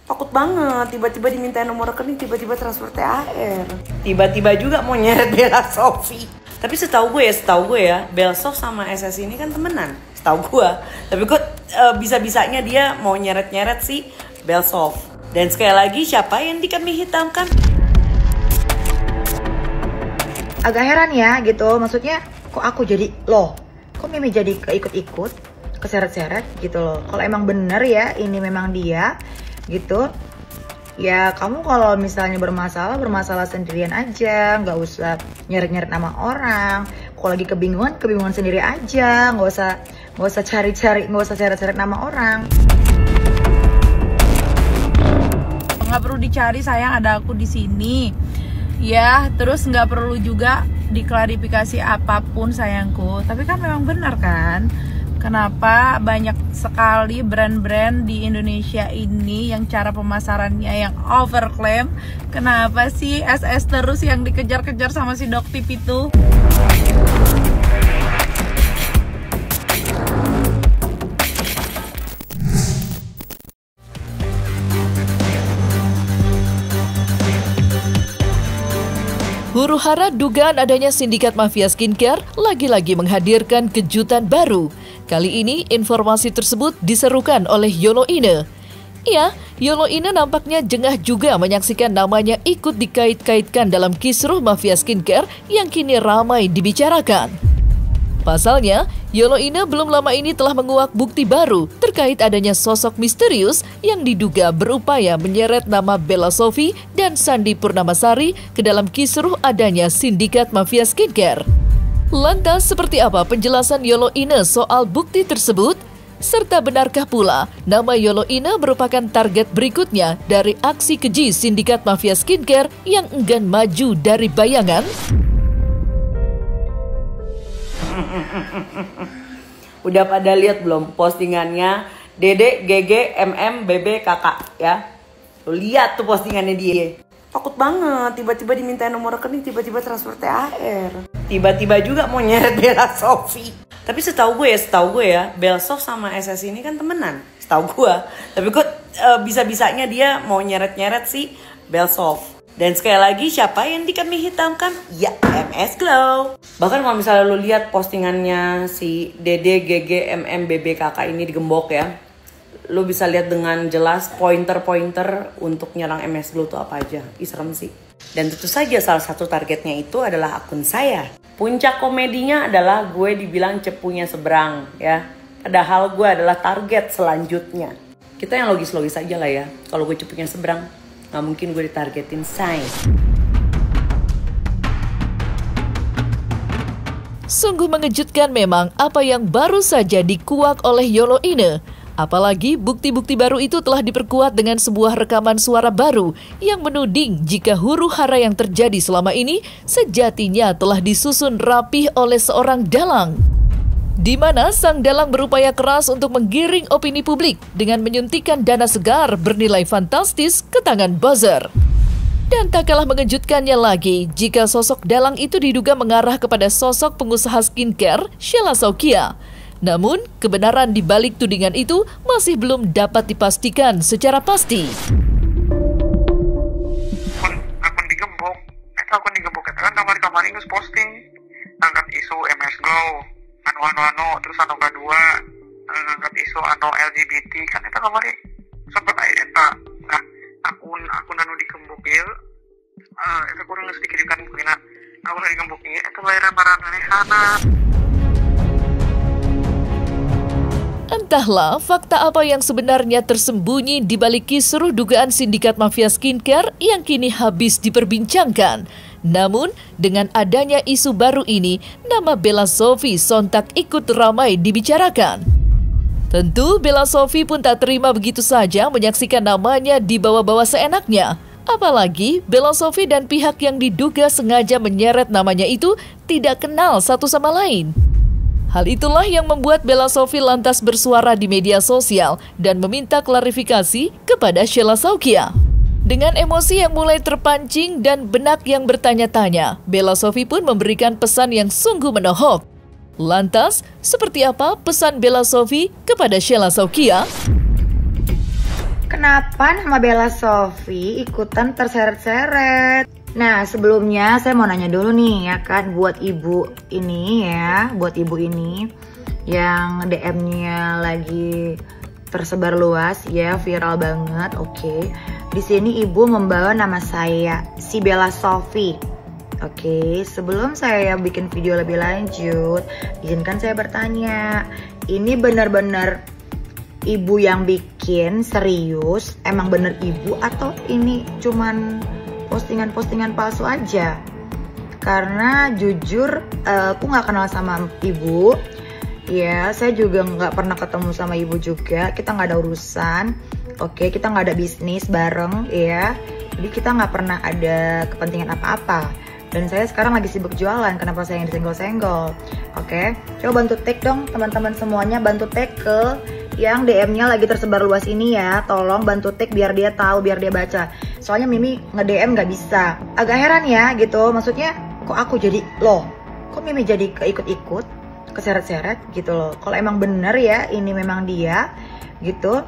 Takut banget, tiba-tiba diminta nomor rekening, tiba-tiba transfer THR. Tiba-tiba juga mau nyeret Bella Sophie. Tapi setahu gue ya, Bella Sophie sama SS ini kan temenan. Setahu gue. Tapi kok bisa-bisanya dia mau nyeret-nyeret si Bella Sophie. Dan sekali lagi, siapa yang dikambing hitamkan? Agak heran ya gitu, maksudnya kok aku jadi, kok Mimi jadi ikut-ikut, keseret-seret gitu loh. Kalau emang bener ya ini memang dia gitu, ya kamu kalau misalnya bermasalah sendirian aja, nggak usah nyeret-nyeret nama orang. Kalau lagi kebingungan sendiri aja, nggak usah cari-cari, nggak usah seret-seret nama orang. Nggak perlu dicari, sayang, ada aku di sini ya. Terus nggak perlu juga diklarifikasi apapun, sayangku. Tapi kan memang benar kan, kenapa banyak sekali brand-brand di Indonesia ini yang cara pemasarannya yang overclaim. Kenapa sih SS terus yang dikejar-kejar sama si Doktip itu? Huru-hara dugaan adanya sindikat mafia skincare lagi-lagi menghadirkan kejutan baru. Kali ini informasi tersebut diserukan oleh Yolo Ine. Ya, Yolo Ine nampaknya jengah juga menyaksikan namanya ikut dikait-kaitkan dalam kisruh mafia skincare yang kini ramai dibicarakan. Pasalnya, Yolo Ine belum lama ini telah menguak bukti baru terkait adanya sosok misterius yang diduga berupaya menyeret nama Bella Sophie dan Sandi Purnamasari ke dalam kisruh adanya sindikat mafia skincare. Lantas, seperti apa penjelasan Yolo Ine soal bukti tersebut? Serta benarkah pula nama Yolo Ine merupakan target berikutnya dari aksi keji sindikat mafia skincare yang enggan maju dari bayangan? Udah pada lihat belum postingannya Dede, GG, MM, BB, Kakak ya? Lu lihat tuh postingannya dia. Takut banget, tiba-tiba diminta nomor rekening, tiba-tiba transfer THR. Tiba-tiba juga mau nyeret Bella Sophie. Tapi setahu gue ya, Bella Sophie sama SS ini kan temenan. Setahu gue. Tapi kok bisa-bisanya dia mau nyeret-nyeret si Bella Sophie. Dan sekali lagi, siapa yang dikambing hitamkan? Ya, MS Glow. Bahkan kalau misalnya lu lihat postingannya si Dede, GG, MM, BB, Kakak ini digembok ya, lu bisa lihat dengan jelas pointer-pointer untuk nyerang MS Glow itu apa aja. Serem sih. Dan tentu saja salah satu targetnya itu adalah akun saya. Puncak komedinya adalah gue dibilang cepunya seberang ya. Padahal gue adalah target selanjutnya. Kita yang logis-logis aja lah ya. Kalau gue cepunya seberang, nggak mungkin gue ditargetin, say. Sungguh mengejutkan memang apa yang baru saja dikuak oleh Yolo Ine. Apalagi bukti-bukti baru itu telah diperkuat dengan sebuah rekaman suara baru yang menuding jika huru-hara yang terjadi selama ini sejatinya telah disusun rapih oleh seorang dalang. Di mana sang dalang berupaya keras untuk menggiring opini publik dengan menyuntikkan dana segar bernilai fantastis ke tangan buzzer. Dan tak kalah mengejutkannya lagi jika sosok dalang itu diduga mengarah kepada sosok pengusaha skincare Sheila Saukia. Namun, kebenaran di balik tudingan itu masih belum dapat dipastikan secara pasti. Akun digembok, kan kamar-kamar ini posting angkat isu MS Glow. Anu terus anu kedua angkat isu anu LGBT kan eta kamari sempat aya eta. Nah, akun anu digembok ieu eta kurang geus dikirimkan buktina. Akun anu digembok ieu eta bayaran maranehana. Entahlah fakta apa yang sebenarnya tersembunyi di balik kisruh dugaan sindikat mafia skincare yang kini habis diperbincangkan. Namun, dengan adanya isu baru ini, nama Bella Sophie sontak ikut ramai dibicarakan. Tentu, Bella Sophie pun tak terima begitu saja menyaksikan namanya dibawa-bawa seenaknya. Apalagi, Bella Sophie dan pihak yang diduga sengaja menyeret namanya itu tidak kenal satu sama lain. Hal itulah yang membuat Bella Sophie lantas bersuara di media sosial dan meminta klarifikasi kepada Sheila Saukia. Dengan emosi yang mulai terpancing dan benak yang bertanya-tanya, Bella Sophie pun memberikan pesan yang sungguh menohok. Lantas, seperti apa pesan Bella Sophie kepada Sheila Saukia? Kenapa nama Bella Sophie ikutan terseret-seret? Nah, sebelumnya saya mau nanya dulu nih ya kan, buat ibu ini ya, yang DM-nya lagi tersebar luas ya, viral banget. Oke. Di sini ibu membawa nama saya, si Bella Sophie. Oke, sebelum saya bikin video lebih lanjut, izinkan saya bertanya, ini benar-benar ibu yang bikin serius? Emang bener ibu atau ini cuman postingan-postingan palsu aja? Karena jujur aku nggak kenal sama ibu. Ya, saya juga nggak pernah ketemu sama ibu juga. Kita nggak ada urusan. Oke, kita nggak ada bisnis bareng ya. Jadi kita nggak pernah ada kepentingan apa-apa. Dan saya sekarang lagi sibuk jualan. Kenapa saya yang disenggol-senggol? Oke, coba bantu tag dong teman-teman semuanya. Bantu tag ke yang DM-nya lagi tersebar luas ini ya. Tolong bantu tag biar dia tahu, biar dia baca. Soalnya Mimi nge-DM nggak bisa. Agak heran ya gitu. Maksudnya kok aku jadi loh? Kok Mimi jadi keikut-ikut? Keseret-seret gitu loh. Kalau emang bener ya ini memang dia gitu,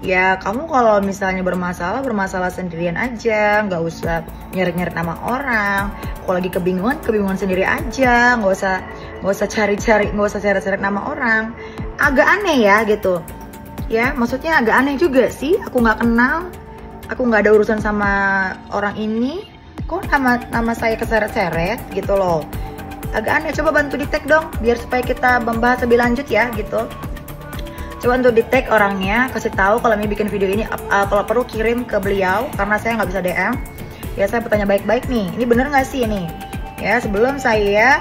ya kamu kalau misalnya bermasalah sendirian aja, nggak usah nyeret-nyeret nama orang. Kalau lagi kebingungan sendiri aja, nggak usah cari-cari, nggak usah seret-seret nama orang. Agak aneh ya gitu ya, maksudnya agak aneh juga sih. Aku nggak kenal, aku nggak ada urusan sama orang ini, kok nama saya keseret-seret gitu loh. Agak aneh. Coba bantu di tag dong biar supaya kita membahas lebih lanjut ya gitu. Coba untuk di tag orangnya, kasih tahu kalau Mimi bikin video ini, kalau perlu kirim ke beliau karena saya nggak bisa DM ya. Saya bertanya baik-baik nih, ini bener nggak sih ini ya, sebelum saya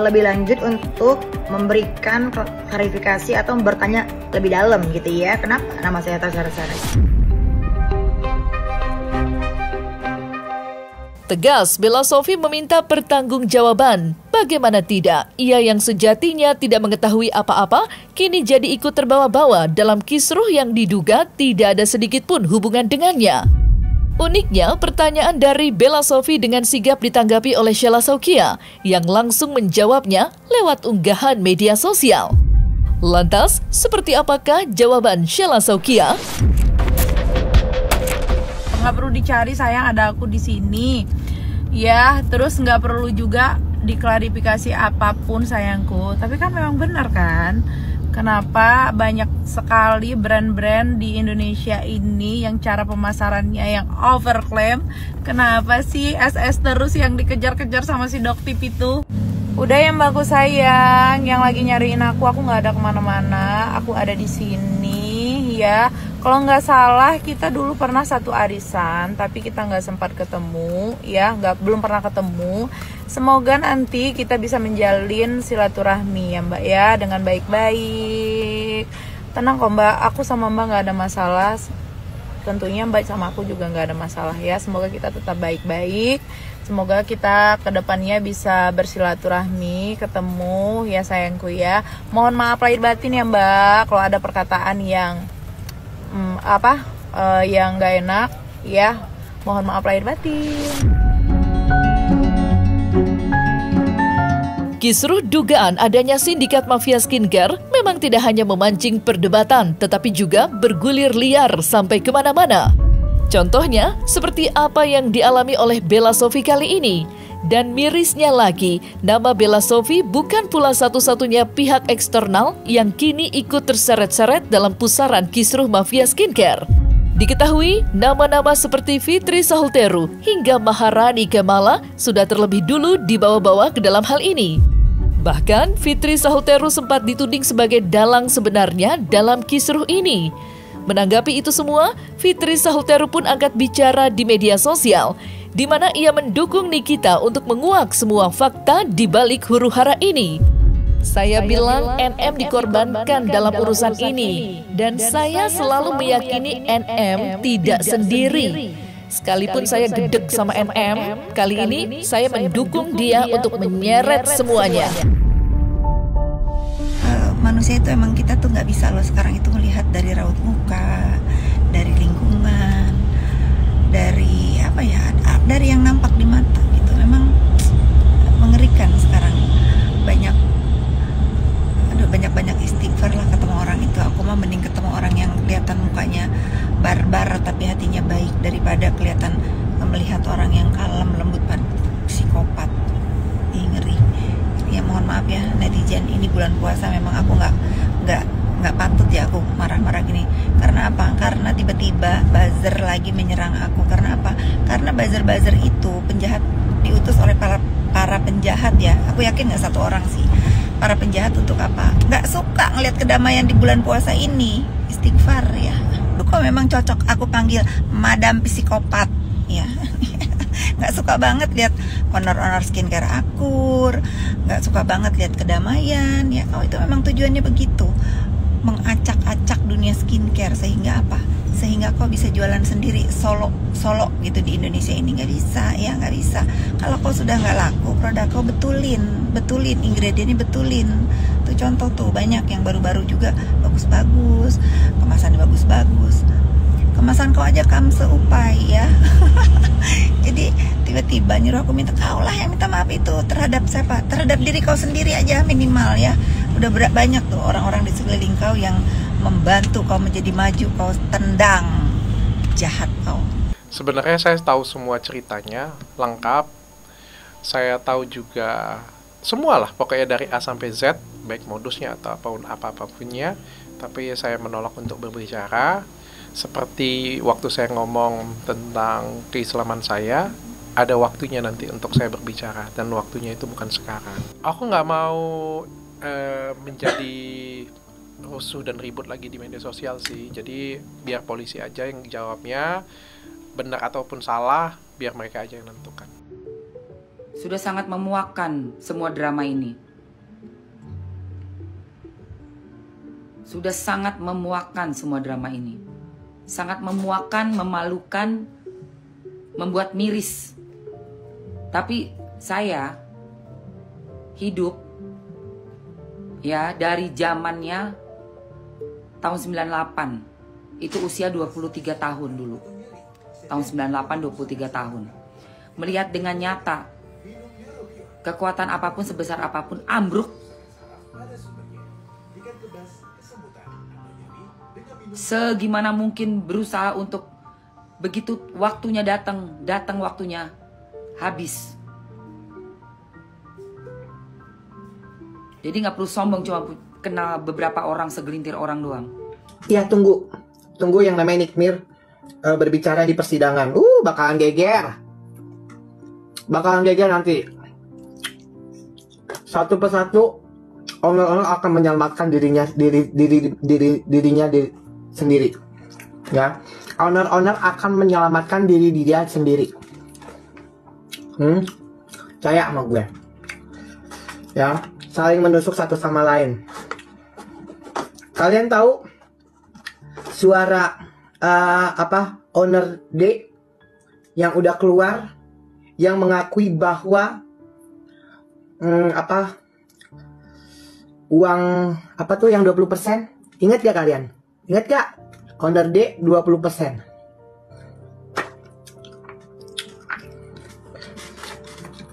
lebih lanjut untuk memberikan klarifikasi atau bertanya lebih dalam gitu ya, kenapa nama saya terseret-seret. Tegas, Bella Sophie meminta pertanggungjawaban. Bagaimana tidak, ia yang sejatinya tidak mengetahui apa-apa, kini jadi ikut terbawa-bawa dalam kisruh yang diduga tidak ada sedikit pun hubungan dengannya. Uniknya, pertanyaan dari Bella Sophie dengan sigap ditanggapi oleh Sheila Saukia, yang langsung menjawabnya lewat unggahan media sosial. Lantas, seperti apakah jawaban Sheila Saukia? Nggak perlu dicari, sayang, ada aku di sini ya. Terus nggak perlu juga diklarifikasi apapun, sayangku. Tapi kan memang benar kan, kenapa banyak sekali brand-brand di Indonesia ini yang cara pemasarannya yang overclaim. Kenapa sih SS terus yang dikejar-kejar sama si Doktip itu? Udah ya mbakku sayang, yang lagi nyariin aku nggak ada kemana-mana, aku ada di sini ya. Kalau nggak salah kita dulu pernah satu arisan, tapi kita nggak sempat ketemu ya, belum pernah ketemu. Semoga nanti kita bisa menjalin silaturahmi ya mbak ya, dengan baik-baik. Tenang kok mbak, aku sama mbak nggak ada masalah. Tentunya mbak sama aku juga nggak ada masalah ya. Semoga kita tetap baik-baik. Semoga kita kedepannya bisa bersilaturahmi, ketemu ya sayangku ya. Mohon maaf lahir batin ya mbak, kalau ada perkataan yang yang nggak enak ya, mohon maaf lahir batin. Kisruh dugaan adanya sindikat mafia skincare memang tidak hanya memancing perdebatan, tetapi juga bergulir liar sampai kemana-mana. Contohnya, seperti apa yang dialami oleh Bella Sophie kali ini. Dan mirisnya lagi, nama Bella Sophie bukan pula satu-satunya pihak eksternal yang kini ikut terseret-seret dalam pusaran kisruh mafia skincare. Diketahui, nama-nama seperti Fitri Sahulteru hingga Maharani Kemala sudah terlebih dulu dibawa-bawa ke dalam hal ini. Bahkan, Fitri Sahulteru sempat dituding sebagai dalang sebenarnya dalam kisruh ini. Menanggapi itu semua, Fitri Sahulteru pun angkat bicara di media sosial, di mana ia mendukung Nikita untuk menguak semua fakta di balik huru-hara ini. Saya bilang NM dikorbankan dalam urusan ini, dan saya selalu meyakini NM tidak sendiri. Sekalipun saya gedek sama NM, kali ini saya mendukung dia untuk menyeret semuanya. Manusia itu emang kita tuh nggak bisa loh sekarang itu melihat dari raut muka, dari lingkungan, dari apa ya, dari yang nampak di mata gitu. Memang mengerikan sekarang. Banyak istighfar lah ketemu orang itu. Aku mah mending ketemu orang yang lihat kelihatan mukanya barbar tapi hatinya baik, daripada kelihatan melihat orang yang kalem lembut pada psikopat. Ngeri. Ya mohon maaf ya netizen, ini bulan puasa memang aku nggak patut ya aku marah-marah gini. Karena apa? Karena tiba-tiba buzzer lagi menyerang aku. Karena apa? Karena buzzer itu penjahat, diutus oleh para penjahat ya. Aku yakin nggak satu orang sih. Para penjahat untuk apa? Nggak suka ngelihat kedamaian di bulan puasa ini. Istighfar ya. Kok memang cocok aku panggil Madam Psikopat ya. Nggak suka banget lihat honor-honor skincare akur, nggak suka banget lihat kedamaian ya. Oh itu memang tujuannya begitu, mengacak-acak dunia skincare. Sehingga apa? Sehingga kau bisa jualan sendiri solo gitu di Indonesia ini. Nggak bisa ya, nggak bisa. Kalau kau sudah nggak laku, produk kau betulin ingredientnya, betulin. Tuh contoh tuh banyak yang baru-baru juga bagus-bagus, kemasannya bagus-bagus. Kemasan kau aja seupai ya. Jadi tiba-tiba nyuruh aku minta, kau lah yang minta maaf itu terhadap siapa? Terhadap diri kau sendiri aja minimal ya. Udah banyak tuh orang-orang di sekeliling kau yang membantu kau menjadi maju, kau tendang. Jahat kau. Sebenarnya saya tahu semua ceritanya lengkap. Saya tahu juga semualah pokoknya dari A sampai Z, baik modusnya atau apapunnya. Tapi saya menolak untuk berbicara. Seperti waktu saya ngomong tentang keislaman saya, ada waktunya nanti untuk saya berbicara, dan waktunya itu bukan sekarang. Aku nggak mau menjadi rusuh dan ribut lagi di media sosial sih. Jadi biar polisi aja yang jawabnya, benar ataupun salah, biar mereka aja yang menentukan. Sudah sangat memuakkan semua drama ini. Sudah sangat memuakkan semua drama ini. Sangat memuakkan, memalukan, membuat miris. Tapi saya hidup ya dari zamannya tahun 98. Itu usia 23 tahun dulu. Tahun 98 23 tahun. Melihat dengan nyata kekuatan apapun sebesar apapun ambruk. Segimana mungkin berusaha untuk begitu waktunya datang waktunya habis. Jadi nggak perlu sombong cuma kenal beberapa orang, segelintir orang doang. Ya tunggu yang namanya Nikmir berbicara di persidangan. Bakalan geger nanti. Satu persatu owner akan menyelamatkan dirinya sendiri. Ya, owner akan menyelamatkan diri dia sendiri. Percaya sama gue. Ya, saling menusuk satu sama lain. Kalian tahu suara owner D yang udah keluar, yang mengakui bahwa uang yang 20%? Ingat gak kalian? Ingat gak? Owner D 20%.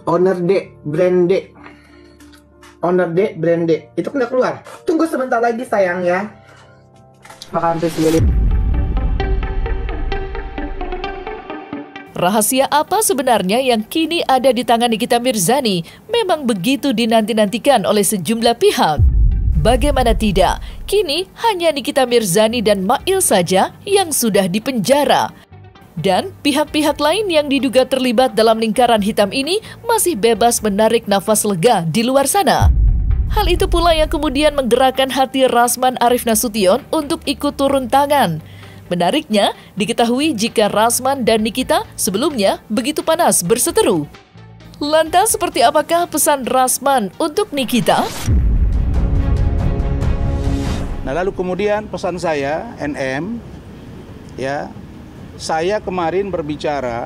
Owner D, brand D. Owner D, brand D. Itu kan udah keluar. Tunggu sebentar lagi sayang ya. Bakalan terus. Rahasia apa sebenarnya yang kini ada di tangan Nikita Mirzani memang begitu dinanti-nantikan oleh sejumlah pihak. Bagaimana tidak, kini hanya Nikita Mirzani dan Mail saja yang sudah dipenjara. Dan pihak-pihak lain yang diduga terlibat dalam lingkaran hitam ini masih bebas menarik nafas lega di luar sana. Hal itu pula yang kemudian menggerakkan hati Rasman Arif Nasution untuk ikut turun tangan. Menariknya, diketahui jika Rasman dan Nikita sebelumnya begitu panas berseteru. Lantas seperti apakah pesan Rasman untuk Nikita? Nah lalu kemudian pesan saya, NM, ya, saya kemarin berbicara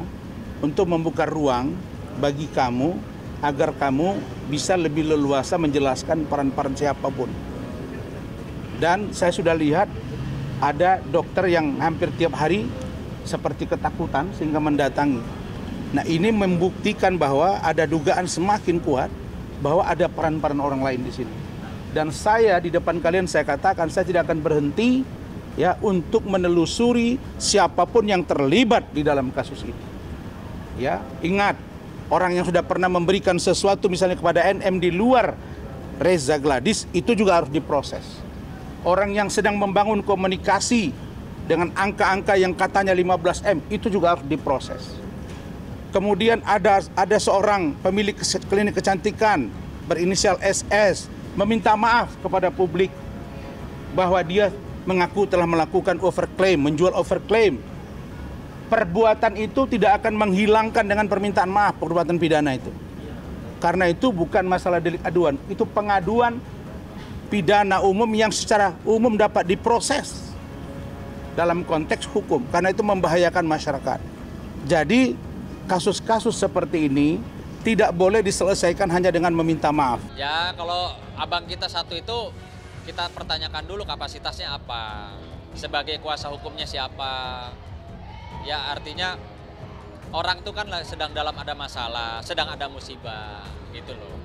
untuk membuka ruang bagi kamu agar kamu bisa lebih leluasa menjelaskan peran-peran siapapun. Dan saya sudah lihat ada dokter yang hampir tiap hari seperti ketakutan sehingga mendatangi. Nah ini membuktikan bahwa ada dugaan semakin kuat bahwa ada peran-peran orang lain di sini. Dan saya di depan kalian saya katakan saya tidak akan berhenti ya untuk menelusuri siapapun yang terlibat di dalam kasus ini. Ya, ingat, orang yang sudah pernah memberikan sesuatu misalnya kepada NM di luar Reza Gladys itu juga harus diproses. Orang yang sedang membangun komunikasi dengan angka-angka yang katanya 15M itu juga harus diproses. Kemudian ada seorang pemilik klinik kecantikan berinisial SS meminta maaf kepada publik bahwa dia mengaku telah melakukan overclaim, menjual overclaim. Perbuatan itu tidak akan menghilangkan dengan permintaan maaf perbuatan pidana itu. Karena itu bukan masalah delik aduan, itu pengaduan pidana umum yang secara umum dapat diproses dalam konteks hukum, karena itu membahayakan masyarakat. Jadi kasus-kasus seperti ini tidak boleh diselesaikan hanya dengan meminta maaf. Ya, kalau abang kita satu itu kita pertanyakan dulu kapasitasnya apa, sebagai kuasa hukumnya siapa. Ya, artinya orang itu kan sedang dalam ada masalah, sedang ada musibah gitu loh.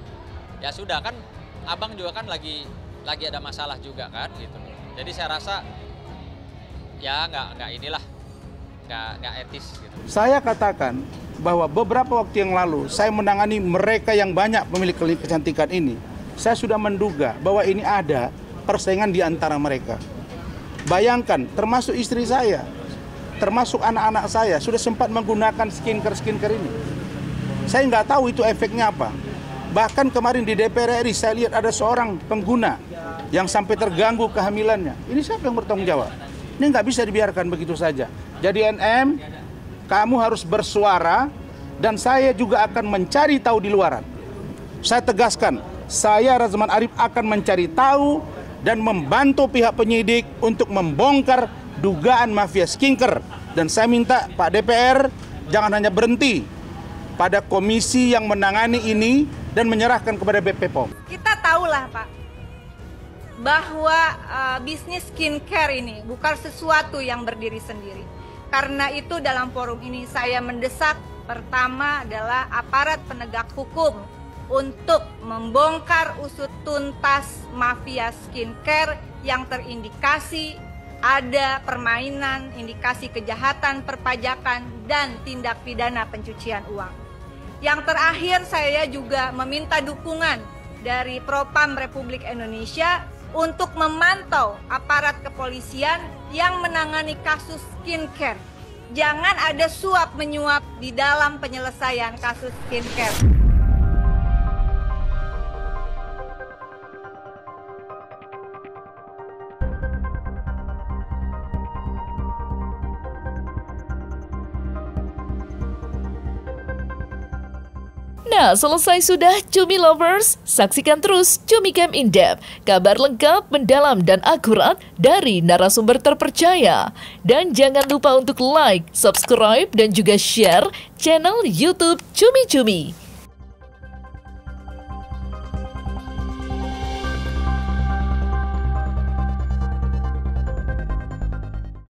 Ya sudah kan, abang juga kan lagi ada masalah juga kan gitu loh. Jadi saya rasa ya nggak etis gitu. Saya katakan bahwa beberapa waktu yang lalu saya menangani mereka yang banyak pemilik klinik kecantikan ini. Saya sudah menduga bahwa ini ada persaingan di antara mereka. Bayangkan, termasuk istri saya, termasuk anak-anak saya sudah sempat menggunakan skincare ini. Saya nggak tahu itu efeknya apa. Bahkan kemarin di DPR RI saya lihat ada seorang pengguna yang sampai terganggu kehamilannya. Ini siapa yang bertanggung jawab? Ini nggak bisa dibiarkan begitu saja. Jadi NM, kamu harus bersuara dan saya juga akan mencari tahu di luaran. Saya tegaskan, saya Razman Arif akan mencari tahu dan membantu pihak penyidik untuk membongkar dugaan mafia skincare. Dan saya minta Pak DPR jangan hanya berhenti pada komisi yang menangani ini dan menyerahkan kepada BP POM. Kita tahulah Pak, bahwa bisnis skincare ini bukan sesuatu yang berdiri sendiri. Karena itu dalam forum ini saya mendesak, pertama adalah aparat penegak hukum untuk membongkar usut tuntas mafia skincare yang terindikasi ada permainan, indikasi kejahatan perpajakan, dan tindak pidana pencucian uang. Yang terakhir, saya juga meminta dukungan dari Propam Republik Indonesia untuk memantau aparat kepolisian yang menangani kasus skincare. Jangan ada suap menyuap di dalam penyelesaian kasus skincare. Nah, selesai sudah Cumi Lovers? Saksikan terus Cumi Camp In Depth, kabar lengkap, mendalam, dan akurat dari narasumber terpercaya. Dan jangan lupa untuk like, subscribe, dan juga share channel YouTube Cumi Cumi.